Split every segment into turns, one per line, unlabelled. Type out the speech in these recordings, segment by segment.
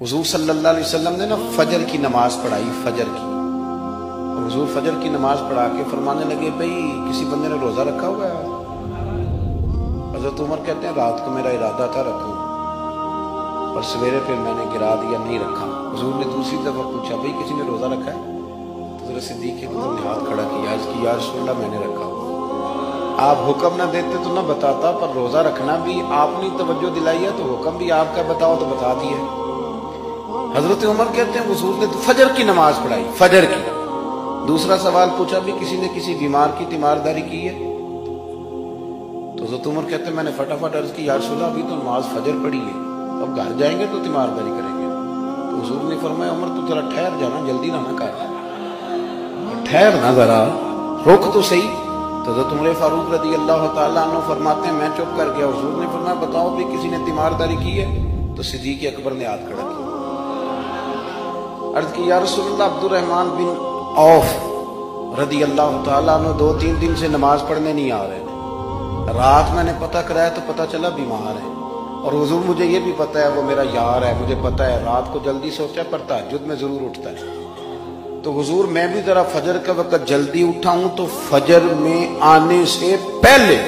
حضور صلی اللہ علیہ وسلم نے نا فجر کی نماز پڑھائی، فجر کی. اور حضور فجر کی نماز پڑھا کے فرمانے لگے بھئی کسی بندے نے روزہ رکھا ہوا ہے؟ حضرت عمر کہتے ہیں رات کو میرا ارادہ تھا رکھوں، اور سویرے پھر میں نے گرا دیا، نہیں رکھا. حضور نے دوسری دفعہ پوچھا بھئی کسی نے روزہ رکھا ہے؟ تو حضرت صدیق اکبر نے ہاتھ کھڑا کیا، عرض کی یا رسول اللہ میں نے رکھا. آپ حکم نہ دیتے تو نہ بتاتا، پر روزہ رکھنا بھی آپ نے توجہ دلائی ہے تو حکم بھی آپ کا بتاؤ تو بتا دیا. حضرت عمر کہتے ہیں حضور نے فجر کی نماز پڑھائی، فجر کی. دوسرا سوال پوچھا بھی کسی نے کسی بیمار کی تیمارداری کی ہے؟ تو حضرت عمر کہتے ہیں میں نے فٹافٹ عرض کی یا رسول اللہ ابھی تو نماز فجر پڑھی ہے، اب گھر جائیں گے تو تیمارداری کریں گے. تو حضور نے فرمایا عمر تو ذرا ٹھہر جانا، جلدی نہ کر، ٹھہر نہ ذرا، رک تو صحیح. تو حضرت عمر فاروق رضی اللہ تعالیٰ عنہ فرماتے ہیں میں چپ کر گیا. حضور نے فرمایا بتاؤ بھی کسی نے تیمارداری کی ہے؟ تو صدیق اکبر نے ہاتھ کھڑا کیا، عرض کی یا رسول اللہ عبد الرحمن بن عوف رضی اللہ تعالیٰ عنہ 2-3 دن سے نماز پڑھنے نہیں آ رہے تھے. رات میں نے پتہ کرایا تو پتہ چلا بیمار ہے، اور حضور مجھے یہ بھی پتہ ہے وہ میرا یار ہے، مجھے پتہ ہے رات کو جلدی سوتا ہے پر تہجد میں ضرور اٹھتا ہے. تو حضور میں بھی ذرا فجر کا وقت جلدی اٹھا ہوں تو فجر میں آنے سے پہلے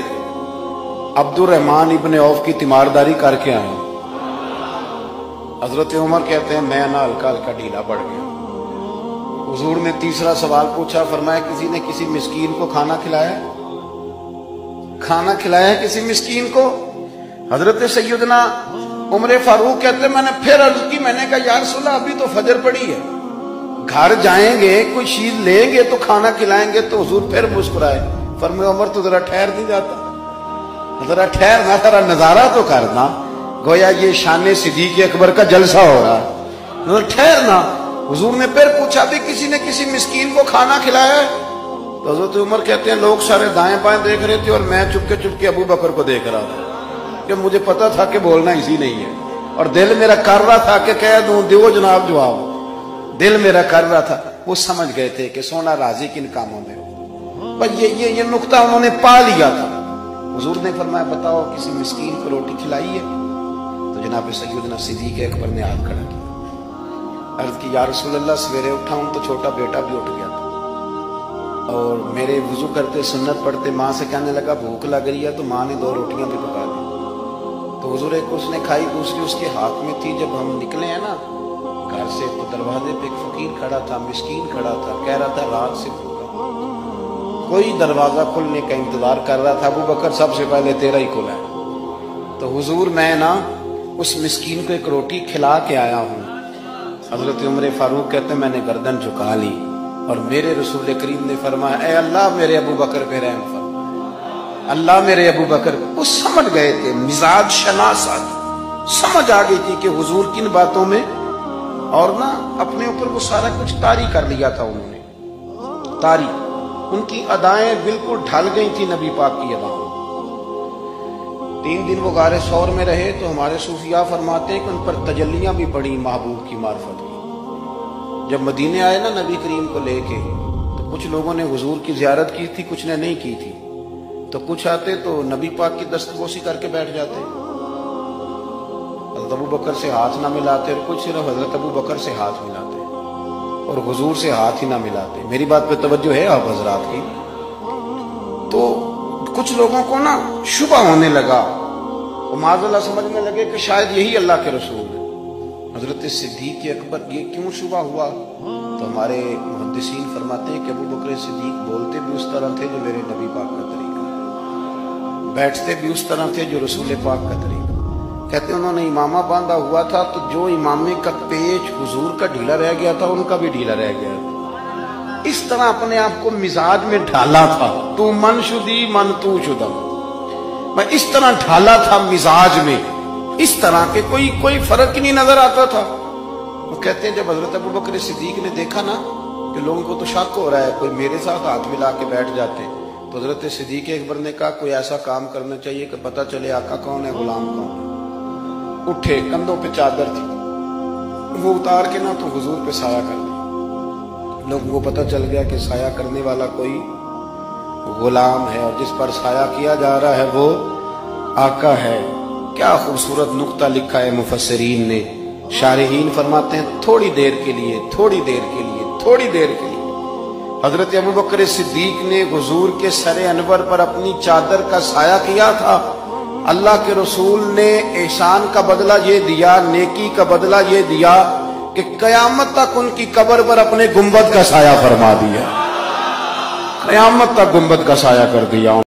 عبد الرحمن ابن عوف کی تیمارداری کر کے آیا. حضرت عمر کہتے ہیں میں نا ہلکا ہلکا ڈھیلا پڑ گیا. حضور نے تیسرا سوال پوچھا، فرمایا کسی نے کسی مسکین کو کھانا کھلایا؟ کھانا کھلایا کسی مسکین کو؟ حضرت سیدنا عمر فاروق کہتے ہیں میں نے پھر عرض کی، میں نے کہا یا رسول اللہ ابھی تو فجر پڑی ہے، گھر جائیں گے کوئی چیز لیں گے تو کھانا کھلائیں گے. تو حضور پھر مسکرائے، فرمایا عمر تو ذرا ٹھہر نہیں جاتا، ذرا ٹھہر نہ، ذرا نظارہ تو کرنا، گویا یہ شان صدیق اکبر کا جلسہ ہو رہا ہے، ٹھہرنا. حضور نے پھر پوچھا بھی کسی نے کسی مسکین کو کھانا کھلایا ہے؟ تو حضرت عمر کہتے ہیں لوگ سارے دائیں بائیں دیکھ رہے تھے اور میں چپکے ابو بکر کو دیکھ رہا تھا، کہ مجھے پتا تھا کہ بولنا اسی نہیں ہے، اور دل میرا کر رہا تھا کہ کہہ دوں دیو جناب جواب، دل میرا کر رہا تھا. وہ سمجھ گئے تھے کہ سونا راضی کن کاموں میں ہو، بس یہ نقطہ انہوں نے پا لیا تھا. حضور نے فرمایا بتاؤ کسی مسکین کو روٹی کھلائی ہے؟ تو جناب سیدنا صدیق اکبر نے ہاتھ کھڑا کیا، عرض کی یا رسول اللہ سویرے اٹھا ہوں تو چھوٹا بیٹا بھی اٹھ گیا تھا، اور میرے وضو کرتے سنت پڑھتے ماں سے کہنے لگا بھوک لگ رہی ہے، تو ماں نے 2 روٹیاں بھی پکا دی. تو حضور ایک اس نے کھائی، دوسری اس کے ہاتھ میں تھی. جب ہم نکلے ہیں نا گھر سے تو دروازے پہ ایک فقیر کھڑا تھا، مسکین کھڑا تھا، کہہ رہا تھا رات سے بھوکا، کوئی دروازہ کھلنے کا انتظار کر رہا تھا، ابو بکر سب سے پہلے تیرا ہی کھلا ہے. تو حضور میں نا اس مسکین کو ایک روٹی کھلا کے آیا ہوں. حضرت عمر فاروق کہتے ہیں میں نے گردن جھکا لی، اور میرے رسول کریم نے فرمایا اے اللہ میرے ابو بکر پہ رحم فرما، اللہ میرے ابو بکر. وہ سمجھ گئے تھے، مزاج شناسات سمجھ آ گئی تھی کہ حضور کن باتوں میں، اور نہ اپنے اوپر وہ سارا کچھ طاری کر لیا تھا انہوں نے، طاری. ان کی ادائیں بالکل ڈھل گئی تھی نبی پاک کی ادائیں. 3 دن وہ غار ثور میں رہے تو ہمارے صوفیاء فرماتے ہیں کہ ان پر تجلیاں بھی پڑی محبوب کی معرفت کی. جب مدینے آئے نا نبی کریم کو لے کے تو کچھ لوگوں نے حضور کی زیارت کی تھی، کچھ نے نہیں کی تھی. تو کچھ آتے تو نبی پاک کی دستبوسی کر کے بیٹھ جاتے، حضرت ابو بکر سے ہاتھ نہ ملاتے، اور کچھ صرف حضرت ابو بکر سے ہاتھ ملاتے اور حضور سے ہاتھ ہی نہ ملاتے. میری بات پہ توجہ ہے آپ حضرات کی؟ تو کچھ لوگوں کو نا شبہ ہونے لگا، وہ معاذ اللہ سمجھنے لگے کہ شاید یہی اللہ کے رسول ہے. حضرت صدیق اکبر یہ کیوں شبہ ہوا؟ تو ہمارے محدثین فرماتے ہیں کہ ابو بکر صدیق بولتے بھی اس طرح تھے جو میرے نبی پاک کا طریقہ، بیٹھتے بھی اس طرح تھے جو رسول پاک کا طریقہ. کہتے ہیں انہوں نے امامہ باندھا ہوا تھا تو جو امامے کا پیچ حضور کا ڈھیلا رہ گیا تھا ان کا بھی ڈھیلا رہ گیا تھا. اس طرح اپنے آپ کو مزاج میں ڈھالا تھا، تو من شدی من تو شدم، میں اس طرح ڈھالا تھا مزاج میں، اس طرح کے کوئی فرق ہی نہیں نظر آتا تھا. وہ کہتے ہیں جب حضرت ابو بکر صدیق نے دیکھا نا کہ لوگوں کو تو شک ہو رہا ہے، کوئی میرے ساتھ ہاتھ ملا کے بیٹھ جاتے، تو حضرت صدیق اکبر نے کہا کوئی ایسا کام کرنا چاہیے کہ پتہ چلے آقا کون ہے غلام کون ہے. اٹھے، کندھوں پہ چادر تھی، وہ اتار کے نہ تو حضور پہ سایہ کر دی. لوگوں کو پتہ چل گیا کہ سایہ کرنے والا کوئی غلام ہے، اور جس پر سایہ کیا جا رہا ہے وہ آقا ہے. کیا خوبصورت نقطہ لکھا ہے مفسرین نے شارحین فرماتے ہیں تھوڑی دیر کے لیے، تھوڑی دیر کے لیے، تھوڑی دیر کے لیے حضرت ابوبکر صدیق نے حضور کے سر انور پر اپنی چادر کا سایہ کیا تھا۔ اللہ کے رسول نے احسان کا بدلہ یہ دیا، نیکی کا بدلہ یہ دیا کہ قیامت تک ان کی قبر پر اپنے گنبد کا سایہ فرما دیا، قیامت تک گنبد کا سایہ کر دیا۔